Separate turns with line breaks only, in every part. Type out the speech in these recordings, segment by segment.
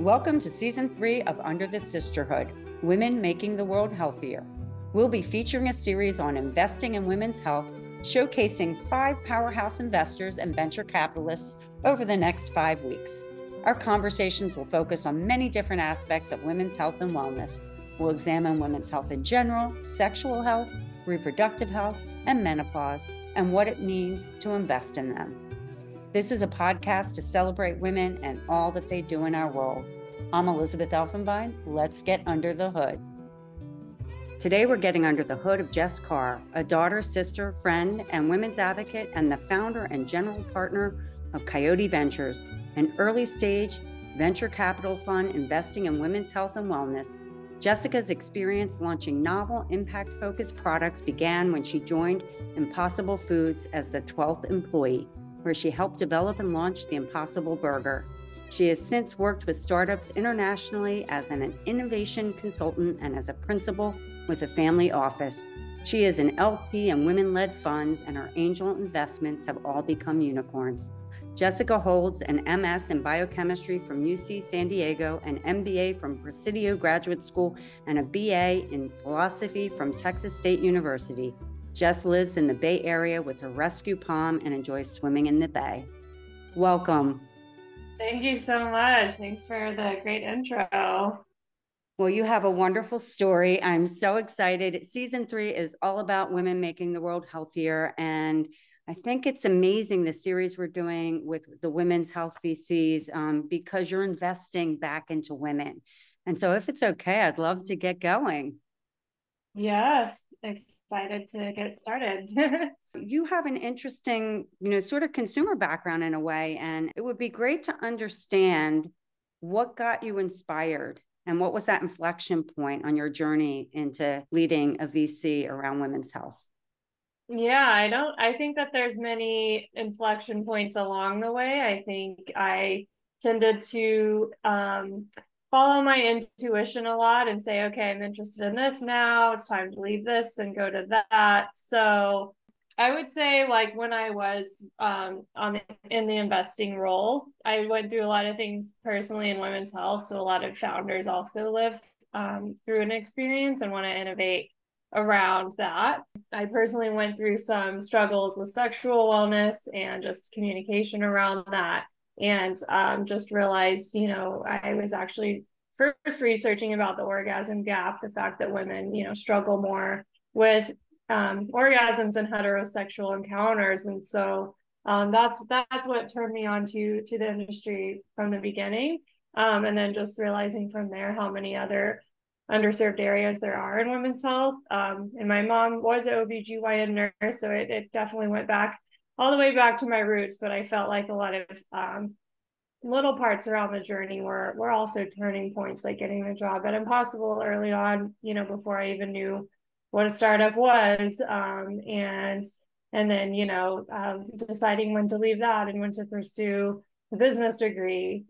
Welcome to Season 3 of Under the Sisterhood, Women Making the World Healthier. We'll be featuring a series on investing in women's health, showcasing 5 powerhouse investors and venture capitalists over the next 5 weeks. Our conversations will focus on many different aspects of women's health and wellness. We'll examine women's health in general, sexual health, reproductive health, and menopause, and what it means to invest in them. This is a podcast to celebrate women and all that they do in our world. I'm Elizabeth Elfenbein. Let's get under the hood. Today, we're getting under the hood of Jess Karr, a daughter, sister, friend, and women's advocate, and the founder and general partner of Coyote Ventures, an early-stage venture capital fund investing in women's health and wellness. Jessica's experience launching novel, impact-focused products began when she joined Impossible Foods as the 12th employee, where she helped develop and launch the Impossible Burger. She has since worked with startups internationally as an innovation consultant and as a principal with a family office. She is an LP in women-led funds, and her angel investments have all become unicorns. Jessica holds an MS in Biochemistry from UC San Diego, an MBA from Presidio Graduate School, and a BA in Philosophy from Texas State University. Jess lives in the Bay Area with her rescue pom and enjoys swimming in the bay. Welcome.
Thank you so much. Thanks for the great intro.
Well, you have a wonderful story. I'm so excited. Season 3 is all about women making the world healthier. And I think it's amazing, the series we're doing with the Women's Health VCs, because you're investing back into women. And so if it's okay, I'd love to get going.
Yes, excited to get started.
You have an interesting, sort of consumer background in a way, and it would be great to understand what got you inspired and what was that inflection point on your journey into leading a VC around women's health.
Yeah, I think that there's many inflection points along the way. I think I tended to follow my intuition a lot and say, okay, I'm interested in this now. It's time to leave this and go to that. So I would say, like, when I was in the investing role, I went through a lot of things personally in women's health. So a lot of founders also live through an experience and want to innovate around that. I personally went through some struggles with sexual wellness and just communication around that. And just realized, I was actually first researching about the orgasm gap, the fact that women, struggle more with orgasms and heterosexual encounters. And so that's what turned me on to the industry from the beginning. And then just realizing from there how many other underserved areas there are in women's health. And my mom was an OBGYN nurse, so it definitely went back all the way back to my roots, but I felt like a lot of little parts around the journey were also turning points, like getting the job at Impossible early on, before I even knew what a startup was. And then, deciding when to leave that and when to pursue the business degree.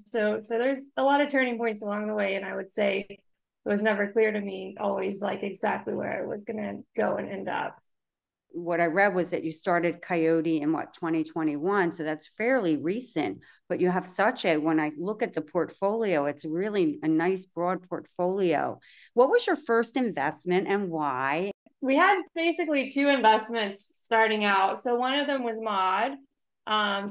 So there's a lot of turning points along the way. And I would say it was never clear to me always, like, exactly where I was going to go and end up.
What I read was that you started Coyote in 2021. So that's fairly recent, but you have when I look at the portfolio, it's really a nice broad portfolio. What was your first investment and why?
We had basically 2 investments starting out. So one of them was Mod.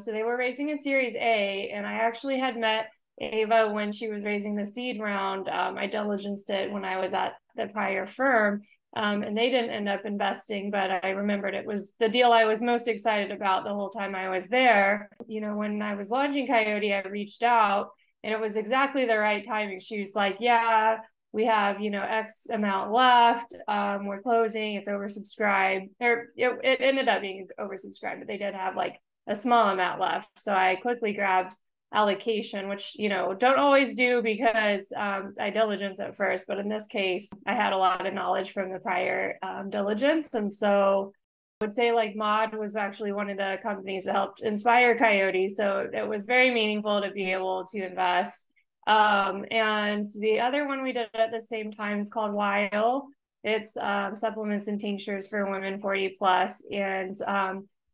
So they were raising a Series A, and I actually had met Ava when she was raising the seed round. I diligenced it when I was at the prior firm. And they didn't end up investing, but I remembered it was the deal I was most excited about the whole time I was there. When I was launching Coyote, I reached out, and it was exactly the right timing. She was like, yeah, we have, X amount left. We're closing, it's oversubscribed. Or it ended up being oversubscribed, but they did have like a small amount left. So I quickly grabbed allocation, which don't always do because I diligence at first, but in this case I had a lot of knowledge from the prior diligence. And so I would say, like, Mod was actually one of the companies that helped inspire Coyote, so it was very meaningful to be able to invest. And the other one we did at the same time is called Weil. It's supplements and tinctures for women 40 plus, and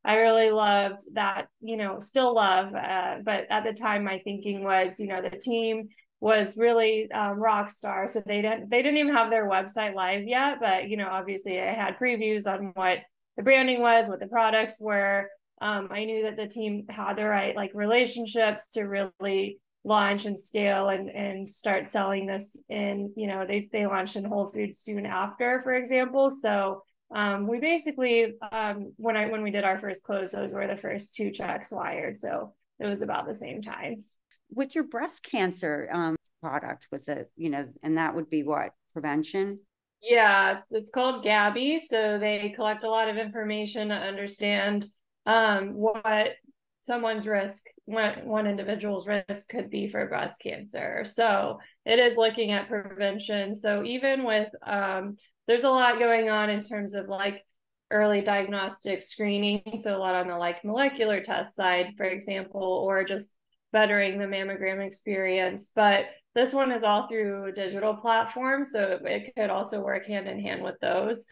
I really loved that, still love, but at the time my thinking was, the team was really rock star. So they didn't even have their website live yet, but obviously I had previews on what the branding was, what the products were. I knew that the team had the right like relationships to really launch and scale and start selling this in, they launched in Whole Foods soon after, for example. So we basically when we did our first close, those were the first 2 checks wired. So it was about the same time.
With your breast cancer product, with the, and that would be what, prevention?
Yeah, it's called Gabby. So they collect a lot of information to understand what someone's risk, one individual's risk could be for breast cancer. So it is looking at prevention. So even with there's a lot going on in terms of like early diagnostic screening. So a lot on the like molecular test side, for example, or just bettering the mammogram experience. But this one is all through a digital platform, so it could also work hand in hand with those.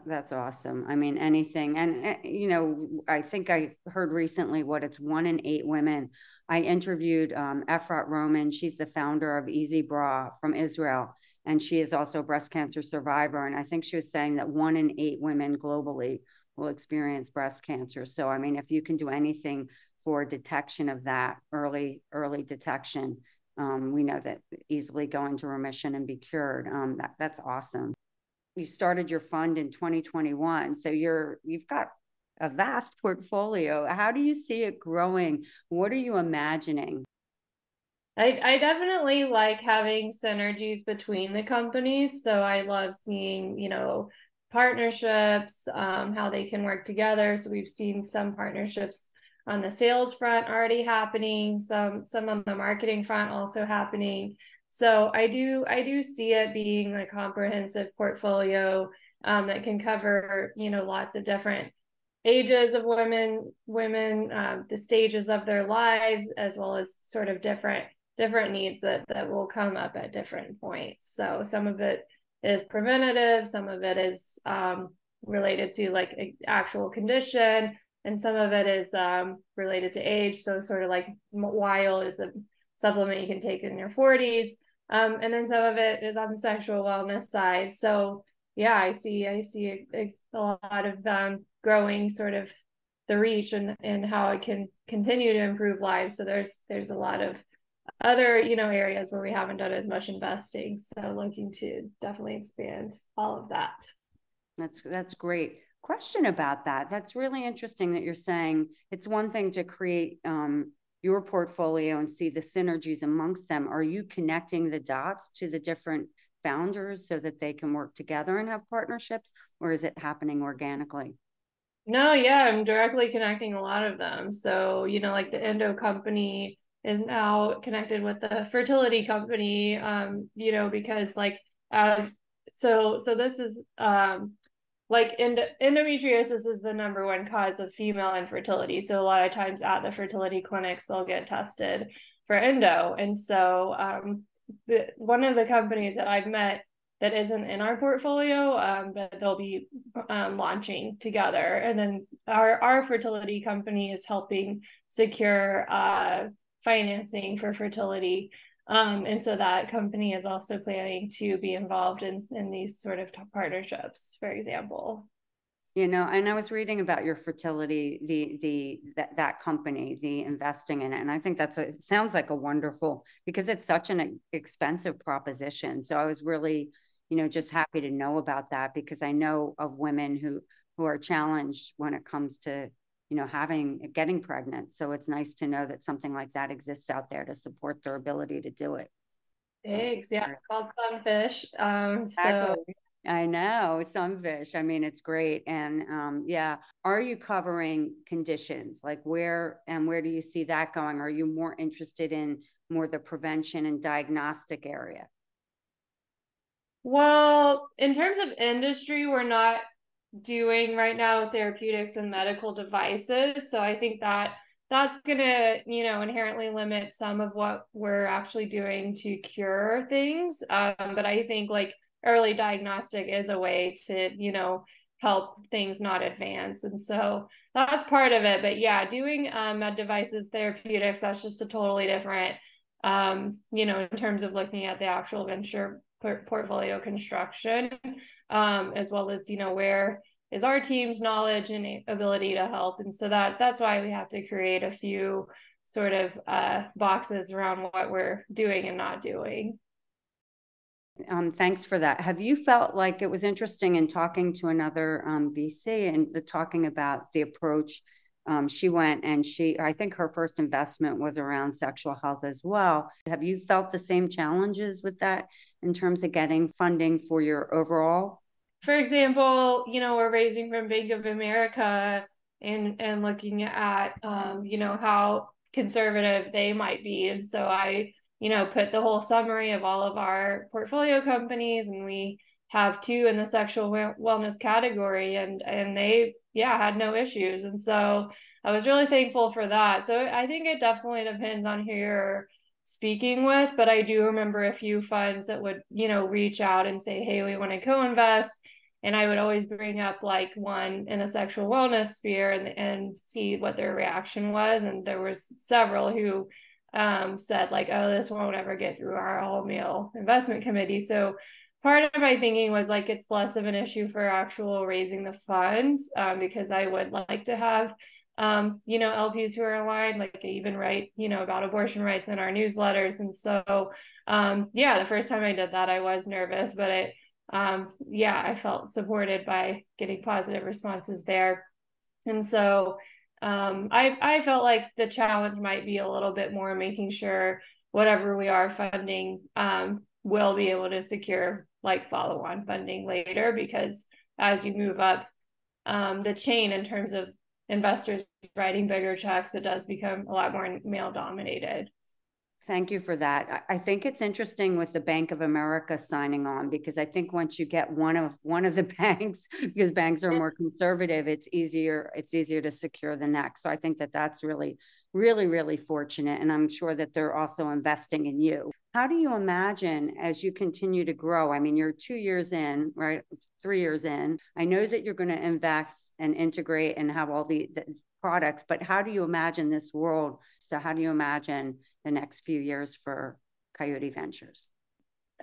That's awesome. I mean, anything. And, I think I heard recently it's 1 in 8 women. I interviewed Efrat Roman. She's the founder of Easy Bra from Israel. And she is also a breast cancer survivor. And I think she was saying that 1 in 8 women globally will experience breast cancer. So, I mean, if you can do anything for detection of that, early detection, we know that easily go into remission and be cured. That's awesome. You started your fund in 2021, so you've got a vast portfolio. How do you see it growing? What are you imagining?
I definitely like having synergies between the companies. So I love seeing, partnerships, how they can work together. So we've seen some partnerships on the sales front already happening, some on the marketing front also happening. So I do see it being a comprehensive portfolio that can cover, lots of different ages of women, the stages of their lives, as well as sort of different needs that will come up at different points. So some of it is preventative, some of it is related to like an actual condition, and some of it is related to age. So sort of like Weil is a supplement you can take in your 40s. And then some of it is on the sexual wellness side. So yeah, I see a lot of growing sort of the reach and how it can continue to improve lives. So there's a lot of other areas where we haven't done as much investing. So looking to definitely expand all of that.
That's great. Question about that. That's really interesting that you're saying it's one thing to create your portfolio and see the synergies amongst them. Are you connecting the dots to the different founders so that they can work together and have partnerships, or is it happening organically?
No, yeah, I'm directly connecting a lot of them. So, like the endo company is now connected with the fertility company, because like as so this is like endometriosis is the number 1 cause of female infertility. So a lot of times at the fertility clinics, they'll get tested for endo. And so one of the companies that I've met that isn't in our portfolio, but they'll be launching together. And then our fertility company is helping secure financing for fertility. And so that company is also planning to be involved in these sort of partnerships, for example.
And I was reading about your fertility, that company, the investing in it. And I think it sounds like a wonderful, because it's such an expensive proposition. So I was really, just happy to know about that, because I know of women who are challenged when it comes to, getting pregnant. So it's nice to know that something like that exists out there to support their ability to do it.
Eggs, yeah, it's called sunfish. So
Exactly. I know, sunfish. I mean, it's great. And yeah, are you covering conditions? Like where do you see that going? Are you more interested in more the prevention and diagnostic area?
well, in terms of industry, we're not doing right now therapeutics and medical devices. So I think that that's going to, inherently limit some of what we're actually doing to cure things. But I think like early diagnostic is a way to, help things not advance. And so that's part of it. But yeah, doing med devices, therapeutics, that's just a totally different in terms of looking at the actual venture portfolio construction, as well as, where is our team's knowledge and ability to help. And so that's why we have to create a few sort of boxes around what we're doing and not doing.
Thanks for that. Have you felt like it was interesting in talking to another VC and talking about the approach she went, and I think her first investment was around sexual health as well. Have you felt the same challenges with that in terms of getting funding for your overall?
For example, we're raising from Bank of America and looking at, how conservative they might be. And so I, put the whole summary of all of our portfolio companies, and we have two in the sexual wellness category, and they, had no issues. And so I was really thankful for that. So I think it definitely depends on who you're speaking with, but I do remember a few funds that would, reach out and say, hey, we want to co-invest. And I would always bring up like one in the sexual wellness sphere and see what their reaction was. And there was several who said like, oh, this won't ever get through our all-male investment committee. So part of my thinking was like, it's less of an issue for actual raising the fund, because I would like to have, LPs who are aligned, like I even write, about abortion rights in our newsletters. And so, the first time I did that, I was nervous, but I felt supported by getting positive responses there. And so I felt like the challenge might be a little bit more making sure whatever we are funding will be able to secure like follow-on funding later, because as you move up the chain in terms of investors writing bigger checks, it does become a lot more male dominated.
Thank you for that. I think it's interesting with the Bank of America signing on, because I think once you get one of the banks, because banks are more conservative, it's easier to secure the next. So I think that's really, really, really fortunate. And I'm sure that they're also investing in you. How do you imagine as you continue to grow? I mean, you're 2 years in, right? 3 years in. I know that you're going to invest and integrate and have all the products, but how do you imagine this world? So how do you imagine the next few years for Coyote Ventures?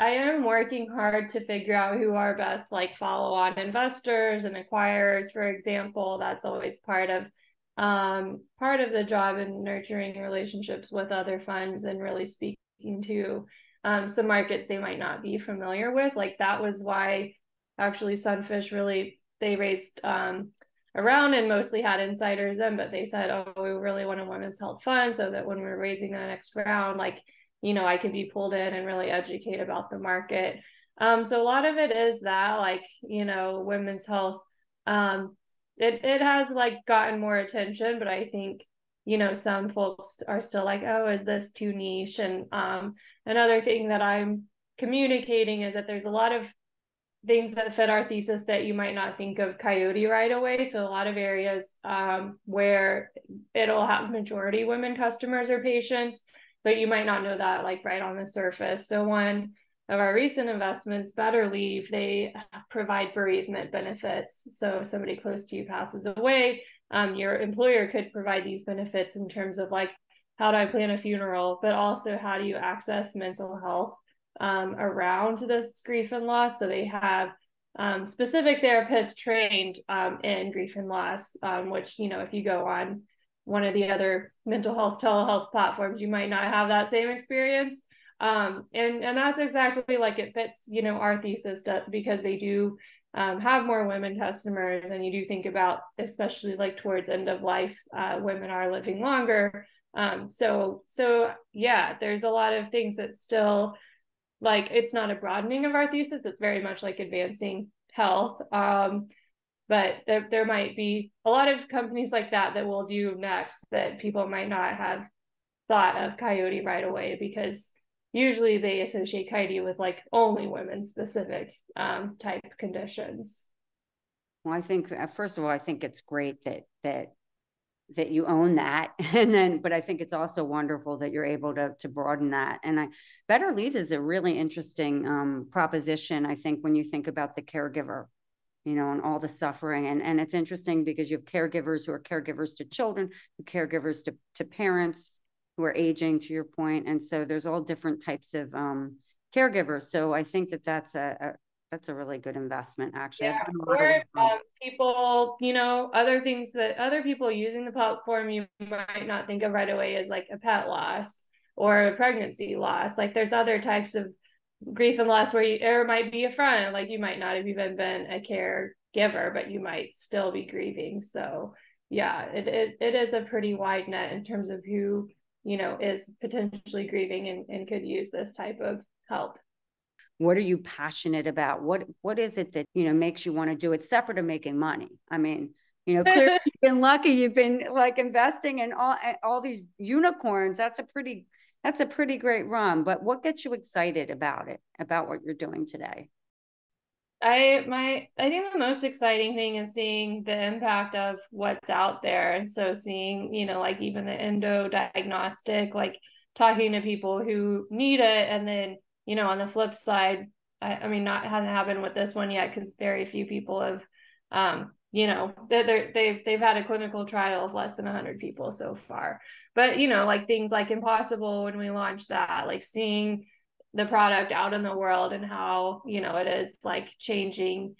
I am working hard to figure out who our best like follow-on investors and acquirers, for example. That's always part of the job in nurturing relationships with other funds and really speaking to some markets they might not be familiar with. Like that was why actually Sunfish they raised around and mostly had insiders in, but they said, oh, we really want a women's health fund so that when we're raising the next round, like, I could be pulled in and really educate about the market. So a lot of it is that, like, women's health, it has like gotten more attention, but I think, some folks are still like, oh, is this too niche? And another thing that I'm communicating is that there's a lot of things that fit our thesis that you might not think of Coyote right away. So a lot of areas where it'll have majority women customers or patients, but you might not know that like right on the surface. So one of our recent investments, Better Leave, they provide bereavement benefits. So if somebody close to you passes away, your employer could provide these benefits in terms of like, how do I plan a funeral, but also how do you access mental health around this grief and loss. So they have specific therapists trained in grief and loss, which, if you go on one of the other mental health telehealth platforms, you might not have that same experience. And that's exactly like it fits, our thesis because they do have more women customers. And you do think about, especially like towards end of life, women are living longer. So yeah, there's a lot of things that still, like, it's not a broadening of our thesis. It's very much like advancing health. But there might be a lot of companies like that we'll do next that people might not have thought of Coyote right away, because usually they associate Coyote with like only women specific type conditions.
Well, I think, first of all, I think it's great that you own that. And then, but I think it's also wonderful that you're able to broaden that. And Better Leave is a really interesting proposition. I think when you think about the caregiver, and all the suffering, and it's interesting because you have caregivers who are caregivers to children, caregivers to parents, who are aging, to your point, and so there's all different types of caregivers. So I think that that's a really good investment. Actually,
Yeah,
I've done a lot of
or
work on.
people, other things that other people using the platform you might not think of right away as like a pet loss or a pregnancy loss. Like there's other types of grief and loss where there might be a friend, like you might not have even been a caregiver, but you might still be grieving. So yeah, it is a pretty wide net in terms of who, is potentially grieving and could use this type of help.
What are you passionate about? What is it that, makes you want to do it separate of making money? I mean, clearly you've been lucky. You've been like investing in all these unicorns. That's a pretty great run. But what gets you excited about it, about what you're doing today?
I think the most exciting thing is seeing the impact of what's out there. And so seeing, like even the endo diagnostic, like talking to people who need it. And then, on the flip side, I mean, not hasn't happened with this one yet because very few people have, they've had a clinical trial of less than 100 people so far. But, like things like Impossible when we launched that, like seeing the product out in the world and how it is like changing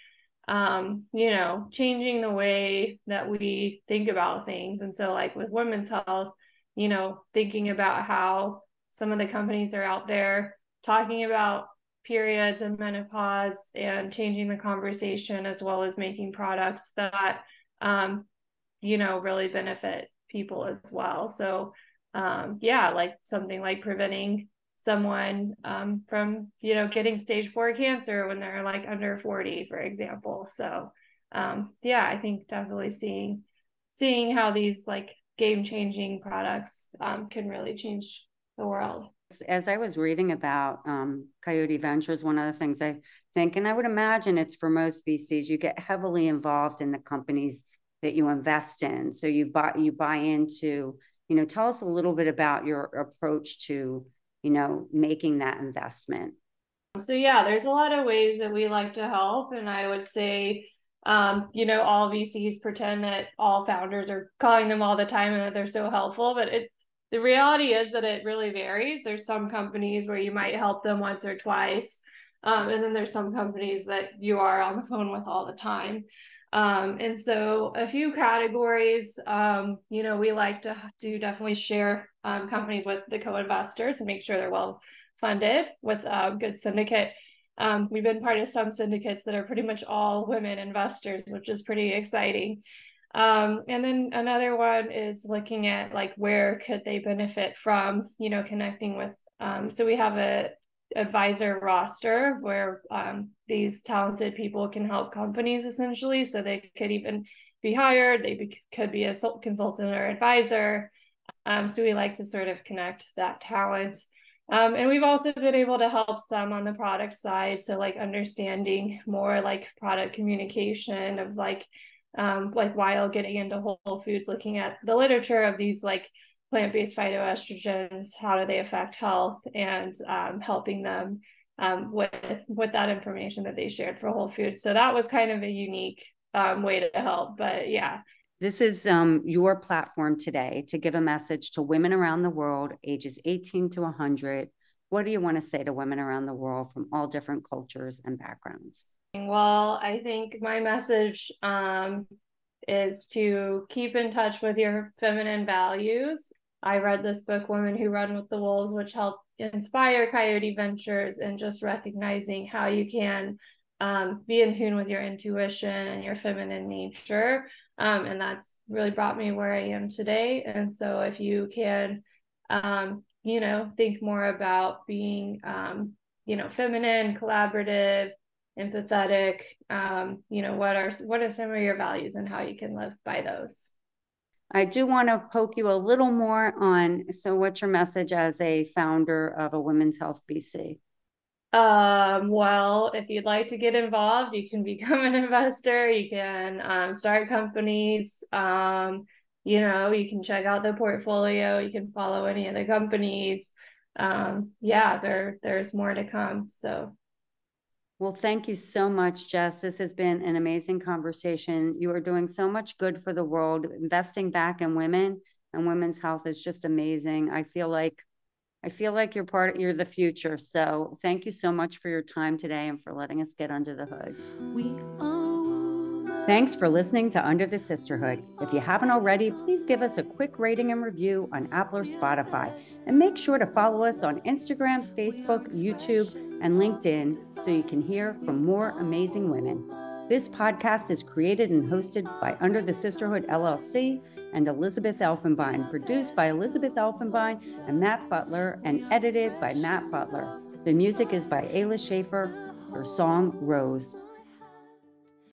changing the way that we think about things. And so like with women's health, thinking about how some of the companies are out there talking about periods and menopause and changing the conversation, as well as making products that really benefit people as well. So yeah, like something like preventing someone from getting stage 4 cancer when they're like under 40, for example. So yeah, I think definitely seeing how these like game-changing products can really change the world.
As I was reading about Coyote Ventures, one of the things I think, and I would imagine it's for most VCs, you get heavily involved in the companies that you invest in. So you buy into, tell us a little bit about your approach to, making that investment.
So yeah, there's a lot of ways that we like to help. And I would say, all VCs pretend that all founders are calling them all the time and that they're so helpful, but the reality is that it really varies. There's some companies where you might help them once or twice. And then there's some companies that you are on the phone with all the time. And so a few categories, we like to do definitely share companies with the co-investors and make sure they're well funded with a good syndicate. We've been part of some syndicates that are pretty much all women investors, which is pretty exciting. And then another one is looking at like where could they benefit from, connecting with. So we have a advisor roster where these talented people can help companies essentially. So they could even be hired. Could be a consultant or advisor. So we like to sort of connect that talent. And we've also been able to help some on the product side. So like understanding more like product communication of like while getting into whole foods, looking at the literature of these like plant-based phytoestrogens, how do they affect health, and helping them with that information that they shared for whole foods. So that was kind of a unique way to help. But yeah.
This is your platform today to give a message to women around the world, ages 18 to 100. What do you want to say to women around the world from all different cultures and backgrounds?
Well, I think my message is to keep in touch with your feminine values. I read this book, Women Who Run with the Wolves, which helped inspire Coyote Ventures, and just recognizing how you can be in tune with your intuition and your feminine nature. And that's really brought me where I am today. And so if you can, think more about being, feminine, collaborative, empathetic, what are some of your values and how you can live by those.
I do want to poke you a little more on, so what's your message as a founder of a women's health VC?
Well, if you'd like to get involved, you can become an investor. You can start companies. You can check out the portfolio. You can follow any of the companies. Yeah, there's more to come. So.
Well, thank you so much, Jess. This has been an amazing conversation. You are doing so much good for the world, investing back in women and women's health is just amazing. I feel like you're the future. So thank you so much for your time today and for letting us get under the hood. Thanks for listening to Under the Sisterhood. If you haven't already, please give us a quick rating and review on Apple or Spotify. And make sure to follow us on Instagram, Facebook, YouTube, and LinkedIn so you can hear from more amazing women. This podcast is created and hosted by Under the Sisterhood LLC and Elizabeth Elfenbein, produced by Elizabeth Elfenbein and Matt Butler, and edited by Matt Butler. The music is by Ayla Schaefer, her song Rose.